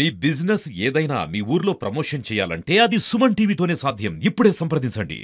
మీ business ఏదైనా మీ ఊర్లో promotion చేయాలంటే అది సుమన్ టీవీతోనే సాధ్యం. ఇప్పుడే సంప్రదించండి.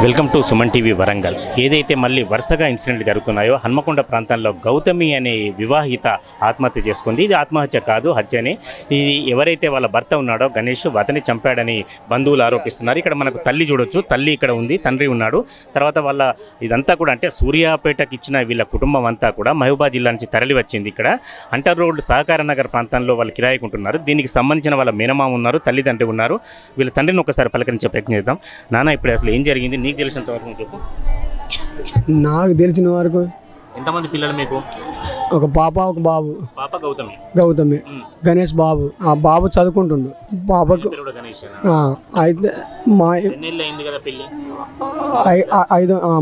Welcome to Suman TV Warangal. ఏదైతే మళ్ళీ వరుసగా ఇన్సిడెంట్లు జరుగుతున్నాయో హన్మకొండ ప్రాంతంలో గౌతమి అనే వివాహిత ఆత్మహత్య చేసుకుంది. ఇది ఆత్మహత్య కాదు, హత్యనే. ఇది ఎవరైతే వాళ్ళ భర్త ఉన్నాడో గణేష్ అతన్ని చంపాడని బంధువులు ఆరోపిస్తున్నారు. ఇక్కడ మనకు తల్లి చూడొచ్చు, తల్లి ఇక్కడ ఉంది, తండ్రి ఉన్నాడు. తర్వాత వాళ్ళ ఇదంతా కూడా అంటే సూర్యాపేటకి ఇచ్చిన వీళ్ళ కుటుంబం అంతా కూడా మహబూబాబాద్ జిల్లా నుంచి తరలి వచ్చింది. ఇక్కడ అంటర్ రోడ్ సహకార నగర్ ప్రాంతంలో వాళ్ళు కిరాయికుంటున్నారు. దీనికి సంబంధించిన వాళ్ళ మేనమామ ఉన్నారు, తల్లిదండ్రి ఉన్నారు. వీళ్ళ తండ్రిని ఒకసారి పలకరించే ప్రయత్నం చేద్దాం. నాన్న, ఇప్పుడు అసలు ఏం జరిగింది నీకు తెలిసినంత వరకు చెప్పు. నాకు తెలిసిన వరకు ఎంతమంది పిల్లలు మీకు? ఒక పాప, ఒక బాబు. పాప గౌతమి. గౌతమి గణేష్ బాబు. ఆ బాబు చదువుకుంటుండు. పాపకు అయితే మా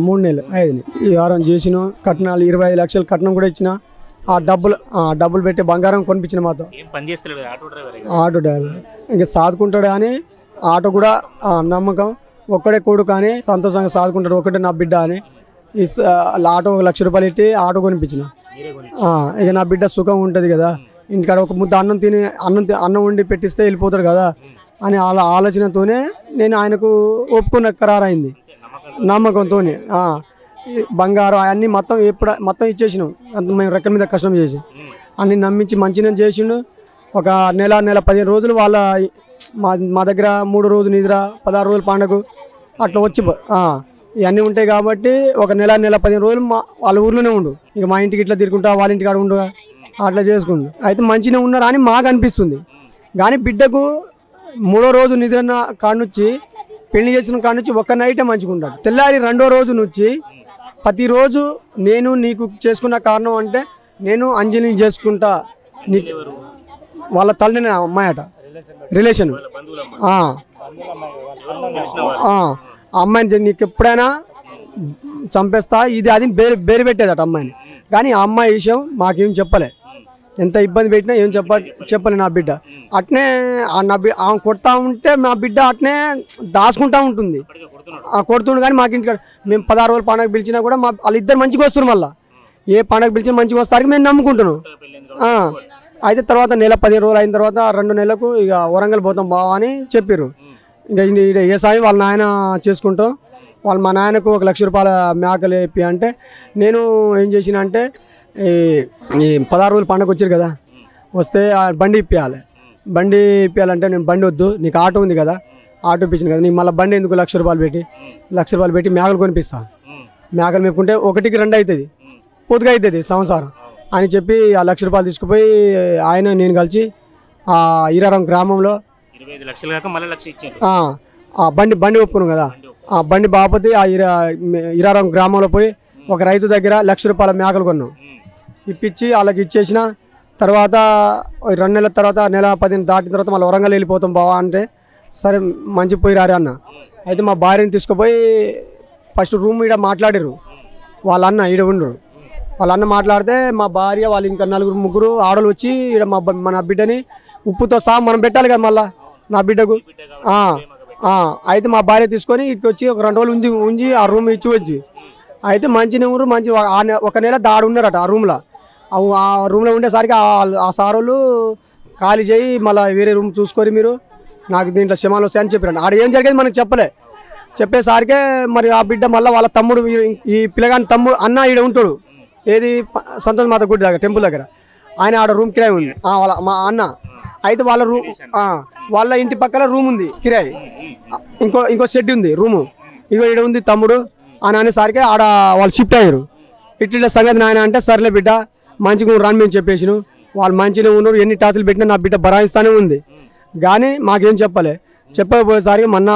3 నెలలు 5 ఈ వారం చేసిన కట్నాలు 25 లక్షలు కట్నం కూడా ఇచ్చిన. ఆ డబ్బులు పెట్టి బంగారం కొనిపించిన మాతో. ఆటో డ్రైవర్ ఇంకా సాదుకుంటాడు కానీ ఆటో కూడా నమ్మకం. ఒక్కడే కొడుకు కానీ సంతోషంగా సాదుకుంటాడు, ఒకటే నా బిడ్డ అని. ఆటో 1 లక్ష రూపాయలు ఇట్టి ఆటో కొనిపించిన. ఇక నా బిడ్డ సుఖం ఉంటుంది కదా, ఇంటికాడ ఒక ముద్ద అన్నం తిని అన్నం వండి పెట్టిస్తే వెళ్ళిపోతాడు కదా అని ఆలోచనతోనే నేను ఆయనకు ఒప్పుకున్న ఖరారైంది. నమ్మకంతో బంగారం అవన్నీ మొత్తం ఇచ్చేసినాం. మేము రెక్కల మీద కష్టం చేసి అన్ని నమ్మించి మంచిగా చేసిండు. ఒక నెల 15 రోజులు వాళ్ళ మా దగ్గర 3 రోజులు నిద్ర, 16 రోజులు పండగ అట్లా వచ్చి ఇవన్నీ ఉంటాయి కాబట్టి ఒక నెల 15 రోజులు వాళ్ళ ఊర్లోనే ఉండు. ఇక మా ఇంటికి ఇట్లా తిరుగుంటా, వాళ్ళ ఇంటికి ఆడ ఉండు, అట్లా చేసుకుండు. అయితే మంచిగా ఉన్నారా అని మాకు అనిపిస్తుంది. కానీ బిడ్డకు 3వ రోజు నిద్ర కాడనుంచి పెళ్లి చేసిన కాడనుంచి ఒక్క నైటే మంచిగా ఉంటాడు. తెల్లారి 2వ రోజు నుంచి ప్రతిరోజు నేను నీకు చేసుకున్న కారణం అంటే నేను అంజలిని చేసుకుంటా. నీకు వాళ్ళ తల్లిని అమ్మాయి అట, రిలేషన్. అమ్మాయిని నీకు ఎప్పుడైనా చంపేస్తా ఇది అది బేరు పెట్టేదట అమ్మాయిని. కానీ ఆ అమ్మాయి విషయం మాకేం చెప్పలే. ఎంత ఇబ్బంది పెట్టినా ఏం చెప్పలే నా బిడ్డ. అట్నే ఆమె కొడతా ఉంటే మా బిడ్డ అట్నే దాచుకుంటా ఉంటుంది. కొడుతుండు కానీ మాకు ఇంటికాడ మేము 16 రోజులు పండుగ పిలిచినా కూడా వాళ్ళిద్దరు మంచిగా వస్తున్నారు. మళ్ళీ ఏ పండుగ పిలిచినా మంచిగా వస్తారికి మేము నమ్ముకుంటున్నాం. అయితే తర్వాత నెల 15 రోజులు అయిన తర్వాత 2 నెలలకు ఇక వరంగల్ పోతాం బావా అని చెప్పారు. ఇంకా ఏ సాయం వాళ్ళ నాయన చేసుకుంటాం. మా నాయనకు 1 లక్ష రూపాయల మేకలు వేపి అంటే నేను ఏం చేసిన అంటే ఈ 16 రోజులు పండుగ వచ్చారు కదా, వస్తే బండి ఇప్పియాలంటే నేను బండి వద్దు, నీకు ఆటో ఉంది కదా, ఆటో ఇప్పించింది కదా, నీకు మళ్ళీ బండి ఎందుకు 1 లక్ష రూపాయలు పెట్టి మేకలు కొనిపిస్తా. మేకలు మేపుకుంటే 1కి 2 అవుతుంది, పొద్దుగా అవుతుంది సంవత్సరం అని చెప్పి ఆ 1 లక్ష రూపాయలు తీసుకుపోయి ఆయన నేను కలిసి ఆ ఇరారం గ్రామంలో ఆ బండి ఒప్పుకున్నాం కదా, ఆ బండి బాపతి ఆ ఇరారం గ్రామంలో పోయి ఒక రైతు దగ్గర 1 లక్ష రూపాయల మేకలు కొన్నాం. ఇప్పించి వాళ్ళకి ఇచ్చేసిన తర్వాత 2 నెలల తర్వాత నెల 15 దాటిన తర్వాత మళ్ళీ వరంగల్ వెళ్ళిపోతాం బావా అంటే సరే మంచి పోయి రారే అన్న. అయితే మా భార్యని తీసుకుపోయి ఫస్ట్ రూమ్ ఈడ మాట్లాడారు. వాళ్ళ అన్న ఈడ ఉండరు. వాళ్ళ అన్న మాట్లాడితే మా భార్య వాళ్ళు ఇంకా 4-3 ఆడలు వచ్చి ఈడ మన బిడ్డని ఉప్పుతో సహా మనం పెట్టాలి కదా మళ్ళీ నా బిడ్డకు. అయితే మా భార్య తీసుకొని ఇక్కడికి వచ్చి ఒక 2 రోజులు ఉంచి ఆ రూమ్ ఇచ్చి వచ్చి అయితే మంచి 1 నెల దాడు ఉన్నారట ఆ రూమ్లో. ఆ రూమ్లో ఉండేసరికి ఆ సారోళ్ళు ఖాళీ చేయి మళ్ళీ వేరే రూమ్ చూసుకొని మీరు నాకు దీంట్లో క్షమాలు వస్తాయని చెప్పారండి. ఆడ ఏం జరిగేది మనకు చెప్పేసరికే మరి ఆ బిడ్డ మళ్ళీ వాళ్ళ తమ్ముడు, ఈ పిల్లగాని తమ్ముడు అన్న ఈడ ఉంటాడు, ఏది సంతోష్ మాత గుడి దగ్గర టెంపుల్ దగ్గర, ఆయన ఆడ రూమ్ కిరాయి ఉంది మా అన్న. అయితే వాళ్ళ ఇంటి పక్కన రూమ్ ఉంది కిరాయి, ఇంకో షెడ్ ఉంది రూము, ఇగో ఈడ ఉంది తమ్ముడు అని అనేసరికి ఆడ వాళ్ళు షిఫ్ట్ అయ్యారు. ఇట్లా సంగతి నాయన అంటే సర్లే బిడ్డ మంచిగా రన్ మేము చెప్పేసిను. వాళ్ళు మంచిగా ఉన్నారు, ఎన్ని టాతులు పెట్టినా నా బిడ్డ బరాయిస్తానే ఉంది. కానీ మాకేం చెప్పకపోయేసరికి మొన్న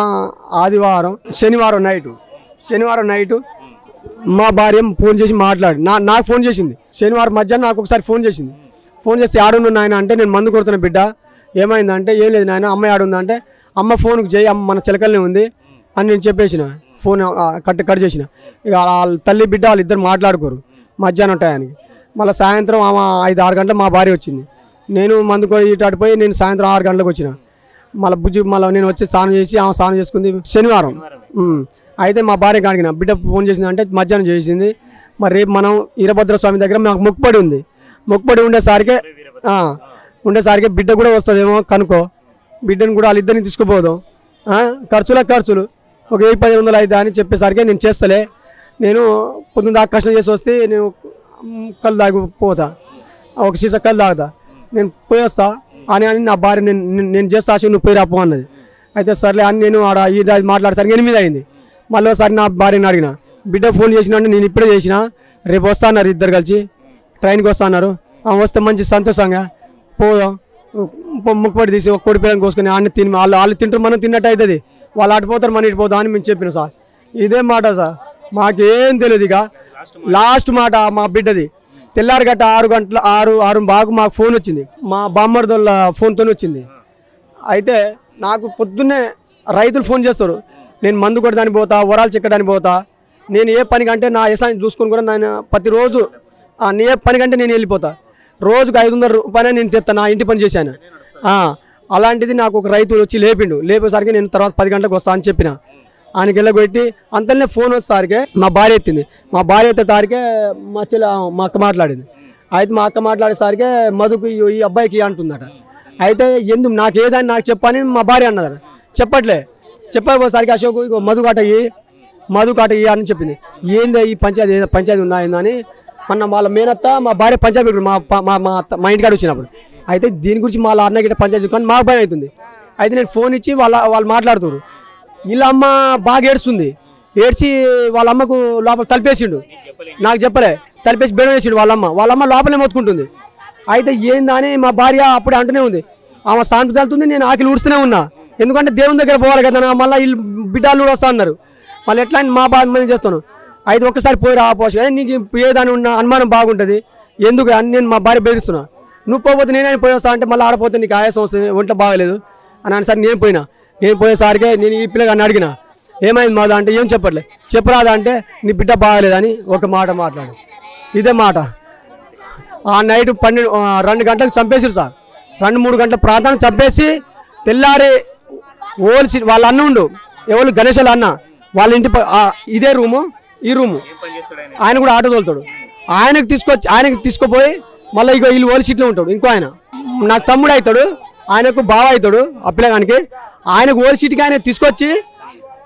శనివారం నైటు మా భార్య ఫోన్ చేసి నాకు ఫోన్ చేసింది. శనివారం మధ్యాహ్నం నాకు ఒకసారి ఫోన్ చేసి ఆడున్నాను నాయన అంటే నేను మందు కొడుతున్నా బిడ్డ, ఏమైందంటే ఏం లేదు నాయన అమ్మాయి ఆడుందంటే అమ్మ ఫోన్కి చేయి, అమ్మ మన చిలకలనే ఉంది అని నేను చెప్పేసిన. ఫోన్ కట్ చేసిన. ఇక వాళ్ళ తల్లి బిడ్డ వాళ్ళిద్దరు మాట్లాడుకోరు మధ్యాహ్నం టయానికి. మళ్ళీ సాయంత్రం 5-6 గంటలకు మా భార్య వచ్చింది. నేను మందు ఇటు అడిపోయి నేను సాయంత్రం 6 గంటలకు వచ్చిన. మళ్ళీ నేను వచ్చి స్నానం చేసి ఆమె స్నానం చేసుకుంది. శనివారం అయితే మా భార్యకి అడిగిన బిడ్డ ఫోన్ చేసింది అంటే మధ్యాహ్నం చేసింది. మరి రేపు మనం వీరభద్ర స్వామి దగ్గర మాకు మొక్కుపడి ఉంది. మొక్కుపడి ఉండేసరికి బిడ్డ కూడా వస్తుందేమో కనుక్కో, బిడ్డను కూడా వాళ్ళిద్దరిని తీసుకుపోదాం, ఖర్చులు ఒక 1000-1500 అవుతా అని చెప్పేసరికి నేను చేస్తలే, నేను పొద్దున్న దాకా కష్టం చేసి వస్తే నేను కళ్ళు తాగిపోతా, ఒక సీసా కళ్ళు తాగుతా, నేను పోయి వస్తా అని నా భార్య నేను చేస్తా నువ్వు పోయి రాపో అన్నది. అయితే సర్లే అని నేను ఆడ ఈ మాట్లాడేసరికి 8 అయింది. మళ్ళీ ఒకసారి నా భార్యని అడిగిన, బిడ్డ ఫోన్ చేసిన అంటే నేను ఇప్పుడే చేసిన, రేపు వస్తా అన్నారు ఇద్దరు కలిసి, ట్రైన్కి వస్తా అన్నారు. వస్తే మంచి సంతోషంగా పోదాం, ముక్కుపడి తీసి ఒక కోడి పిల్లని కోసుకొని అన్ని తిని వాళ్ళు తింటారు, మనం తిన్నట్టు అవుతుంది, వాళ్ళు అటుపోతారు మన ఇటుపోతాం అని మేము చెప్పిన సార్. ఇదే మాట సార్, మాకేం తెలియదు. ఇక లాస్ట్ మాట మా బిడ్డది తెల్లారి గట్ట 6 బాగు మాకు ఫోన్ వచ్చింది, మా బామ్మర్దోళ్ళ ఫోన్తో వచ్చింది. అయితే నాకు పొద్దున్నే రైతులు ఫోన్ చేస్తారు, నేను మందు కొట్టడానికి పోతా, వరాలు చెక్కడానికి పోతా, నేను ఏ పనికంటే నా యశాన్ని చూసుకొని కూడా నేను ప్రతిరోజు ఏ పనికంటే నేను వెళ్ళిపోతా, రోజుకు 500 రూపాయలు నేను తెస్తాను, నా ఇంటి పని చేశాను. అలాంటిది నాకు ఒక రైతు వచ్చి లేపేసరికి నేను తర్వాత 10 గంటలకు వస్తా అని చెప్పిన. ఆయనకి వెళ్ళగొట్టి అంతలోనే ఫోన్ వచ్చేసరికి మా భార్య ఎత్తింది. మా భార్య ఎత్తేసరికి మా అక్క మాట్లాడింది. అయితే మా అక్క మాట్లాడేసరికి మధుకు ఈ అబ్బాయికి అంటుందట. అయితే ఎందుకు నాకు ఏదని నాకు చెప్పని మా భార్య అన్నదట. చెప్పకపోసరికి అశోక్ ఇగో మధు కాటయ్యి అని చెప్పింది. ఏంది ఈ పంచాయతీ ఉందా ఏందని మొన్న వాళ్ళ మేనత్త మా భార్య పంచాయతీ పెట్టారు మా ఇంటికాడ వచ్చినప్పుడు. అయితే దీని గురించి వాళ్ళ అన్న గిట్ట పంచాయతీ కానీ మాకు భయం అవుతుంది. అయితే నేను ఫోన్ ఇచ్చి వాళ్ళు మాట్లాడుతారు. వీళ్ళ అమ్మ బాగా ఏడ్చింది, ఏడ్చి వాళ్ళ అమ్మకు లోపల తలిపేసిండు, నాకు చెప్పలే, తలిపేసి బెడ వేసిండు వాళ్ళ అమ్మ లోపలే మొత్తుకుంటుంది. అయితే ఏందని మా భార్య అప్పుడే అంటూనే ఉంది, ఆమె శాంతి చల్లుతుంది, నేను ఆకిలి ఊడుస్తూనే ఉన్నా, ఎందుకంటే దేవుని దగ్గర పోవాలి కదా, మళ్ళీ వీళ్ళు బిడ్డలు కూడా వస్తా అన్నారు, మళ్ళీ ఎట్లా మా బాధ నేను చేస్తాను. అయితే ఒక్కసారి పోయి రాపోవచ్చు కానీ నీకు ఏదని ఉన్న అనుమానం బాగుంటుంది ఎందుకు అని నేను మా భార్య బెదిరిస్తున్నా. నువ్వు పోతే నేనే పోయి వస్తా అంటే మళ్ళీ ఆడపోతే నీకు ఆయాసం వస్తుంది, ఒంట్లో బాగలేదు అని అనేసరి నేను పోయేసరికి నేను ఈ పిల్లగాన్ని అడిగిన, ఏమైంది మాదా అంటే ఏం చెప్పరాదా అంటే నీ బిడ్డ బాగలేదని ఒక మాట మాట్లాడు. ఇదే మాట ఆ నైట్ 2 గంటలకు చంపేసారు సార్. 2-3 గంటల ప్రాంతాన్ని చంపేసి తెల్లారి ఓల్సి వాళ్ళ అన్న ఉండు ఎవరు గణేష్ వాళ్ళ అన్న వాళ్ళ ఇంటి ఇదే ఈ రూము ఆయన కూడా ఆటో తోలుతాడు. ఆయనకు తీసుకుపోయి మళ్ళీ ఇక వీళ్ళు ఓల్డ్ సీట్లో ఉంటాడు. ఇంకో ఆయన నాకు తమ్ముడు అవుతాడు, ఆయనకు బావ అవుతాడు ఆ పిల్లగానికి. ఆయనకు ఓల్డ్ సీట్కి ఆయన తీసుకొచ్చి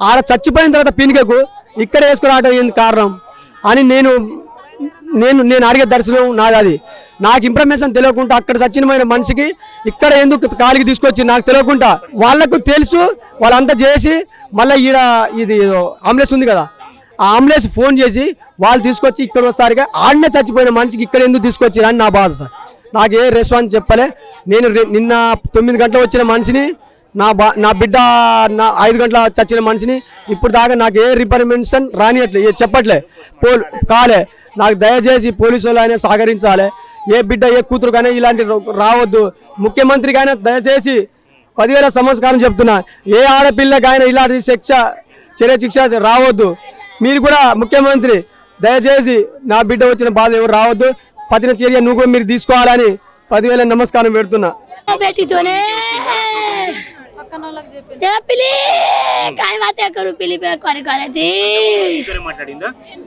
ఆడ చచ్చిపోయిన తర్వాత పినికకు ఇక్కడ వేసుకురావడం ఏంది కారణం అని నేను అడిగే దర్శనం నాది. అది నాకు ఇన్ఫర్మేషన్ తెలియకుండా అక్కడ చచ్చినమైన మనిషికి ఇక్కడ ఎందుకు కాలికి తీసుకొచ్చి నాకు తెలియకుండా వాళ్ళకు తెలుసు, వాళ్ళంతా చేసి మళ్ళీ ఈడ ఇది అంబులెన్స్ ఉంది కదా, ఆ అంబులెన్స్ ఫోన్ చేసి వాళ్ళు తీసుకొచ్చి ఇక్కడ వస్తారుగా ఆడనే చచ్చిపోయిన మనిషికి ఇక్కడ ఎందుకు తీసుకొచ్చి అని నా బాధ సార్. నాకు ఏ రెస్పాన్స్ చెప్పలే. నేను నిన్న 9 గంటలు వచ్చిన మనిషిని నా బిడ్డ 5 గంటల చచ్చిన మనిషిని ఇప్పుడు దాకా నాకు ఏ రిపర్మెంషన్ రానియట్లే, చెప్పట్లే, కాలే. నాకు దయచేసి పోలీసు వాళ్ళు అయినా సహకరించాలి. ఏ బిడ్డ ఏ కూతురు కానీ ఇలాంటి రావద్దు. ముఖ్యమంత్రికి అయినా దయచేసి 10,000 సంవత్సరాలు చెప్తున్నా, ఏ ఆడపిల్లకైనా ఇలాంటి శిక్ష రావద్దు. మీరు కూడా ముఖ్యమంత్రి దయచేసి నా బిడ్డ వచ్చిన బాధ ఎవరు రావద్దు, పతిన చర్య నువ్వు కూడా మీరు తీసుకోవాలని 10,000 నమస్కారం పెడుతున్నా.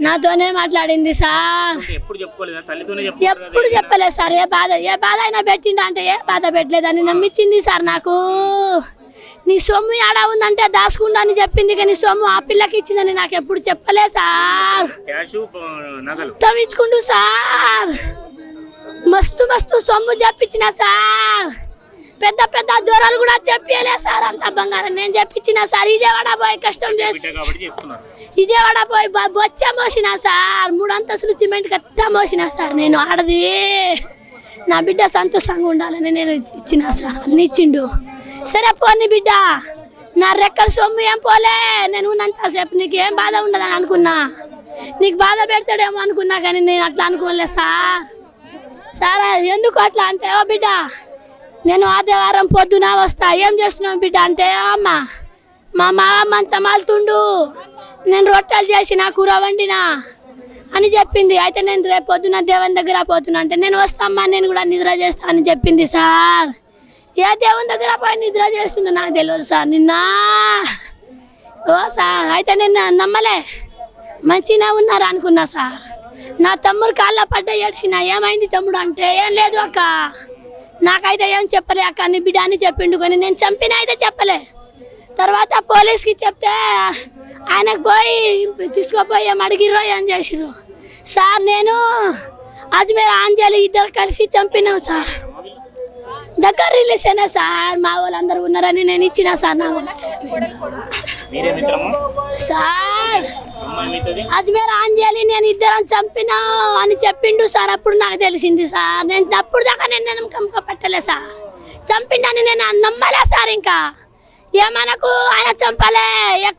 నాతోనే మాట్లాడింది సార్, ఎప్పుడు చెప్పలేదు సార్. ఏ బాధ అయినా పెట్టిండ అంటే ఏ బాధ పెట్టలేదని నమ్మించింది సార్. నాకు నీ సొమ్ము ఏడా ఉందంటే దాచుకుంటా అని చెప్పింది, కానీ సొమ్ము ఆ పిల్లకి ఇచ్చిందని నాకు ఎప్పుడు చెప్పలే సార్. తవ్వించుకుంటూ సార్ మస్తు సొమ్ము చెప్పించిన సార్. పెద్ద దూరాలు కూడా చెప్పలే సార్. అంత బంగారం నేను చెప్పించిన సార్. విజయవాడ పోయి కష్టం చేసి విజయవాడ పోయి బొచ్చ మోసిన సార్. 3 అంతస్తులు సిమెంట్ కట్ట మోసిన సార్. నేను ఆడది నా బిడ్డ సంతోషంగా ఉండాలని నేను ఇచ్చిన సార్. అన్ని ఇచ్చిండు. సరే పోని బిడ్డ, నా రెక్కల సొమ్ము ఏం పోలే. నేను ఉన్నంతసేపు నీకు ఏం బాధ ఉండదని అనుకున్నా, నీకు బాధ పెడతాడేమో అనుకున్నా, కానీ నేను అట్లా అనుకోలే సార్. ఎందుకు అట్లా అంటే, ఓ బిడ్డ నేను ఆదివారం పొద్దున వస్తా, ఏం చేస్తున్నావు బిడ్డ అంటే, అమ్మ మా మామ మంచం మాలుతుండు, నేను రొట్టెలు చేసిన కూర వండినా అని చెప్పింది. అయితే నేను రేపు పొద్దున దేవుని దగ్గర పోతున్నా అంటే, నేను వస్తామ్మా నేను కూడా నిద్ర చేస్తా అని చెప్పింది సార్. ఏ దేవుని దగ్గర పోయి నిద్ర చేస్తుందో నాకు తెలియదు సార్. నిన్న ఓ సార్ అయితే నేను నమ్మలే, మంచిగా ఉన్నారు అనుకున్నా సార్. నా తమ్ముడు కాళ్ళ పడ్డ ఏడ్చిన, ఏమైంది తమ్ముడు అంటే ఏం లేదు అక్క, నాకైతే ఏం చెప్పలే అక్క, నీ బిడ్డ అని చెప్పిండు కానీ నేను చంపిన అయితే చెప్పలే. తర్వాత పోలీస్కి చెప్తే ఆయనకు పోయి తీసుకుపోయి ఏం అడిగిర్రో ఏం చేసిర్రు సార్. నేను అజ్మీర్ అంజలి ఇద్దరు కలిసి చంపినాం సార్. దగ్గర రిలీజ్ అయినా సార్, మా వాళ్ళందరూ ఉన్నారని నేను ఇచ్చిన సార్. నా సార్ అజ్మీర్ అంజలి నేను ఇద్దరం చంపినా అని చెప్పిండు సార్. అప్పుడు నాకు తెలిసింది సార్. నేను అప్పుడు దాకా నేను కమ్ముక పెట్టలే సార్. చంపిండని నేను నమ్మలే సార్. ఇంకా ఏమనకు, ఆయన చంపలే,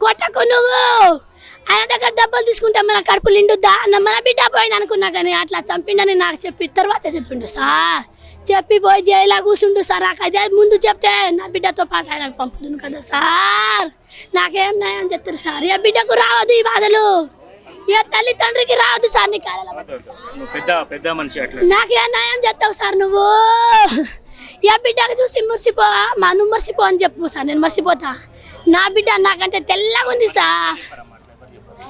కొట్టకు నువ్వు, ఆయన దగ్గర డబ్బులు తీసుకుంటే మన కడుపు నిండుద్దా, మన బిడ్డ పోయింది అనుకున్నా కానీ అట్లా చంపిండని నాకు చెప్పి తర్వాత చెప్పిండు సార్. చెప్పి పోయి జైలా కూర్చుండు సార్. అదే ముందు చెప్తే నా బిడ్డతో పాటు ఆయన పంపుతుంది కదా సార్. నాకేం న్యాయం చెప్తారు సార్? ఏ బిడ్డకు రావద్దు ఈ బాధలు, ఏ తల్లి తండ్రికి రావద్దు సార్. నీ నాకే న్యాయం చెప్తావు సార్ నువ్వు? ఏ బిడ్డకు చూసి మురిసిపో, నువ్వు మర్చిపో అని చెప్పు సార్. నేను మర్చిపోతా. నా బిడ్డ నాకంటే తెల్లగా ఉంది సార్.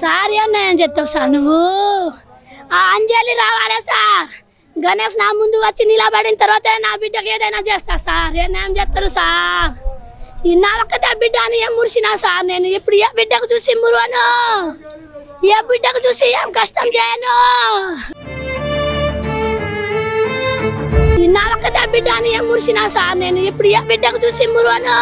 సార్ ఏ న్యాయం చెప్తావు సార్ నువ్వు? అంజలి రావాలే సార్. గణేష్ నా ముందు వచ్చి నిలబడిన తర్వాత నా బిడ్డకి ఏదైనా చేస్తా సార్. ఏ న్యాయం చేస్తారు సార్? నా ఒక్కతే బిడ్డ అని ఏం మురిసినా సార్. నేను ఇప్పుడు ఏ బిడ్డకు చూసి మురువను, ఏ బిడ్డకు చూసి ఏం కష్టం చేయను. నా ఒక్కతే బిడ్డ అని ఏం మురిసినా సార్. నేను ఇప్పుడు ఏ బిడ్డకు చూసి మురువను.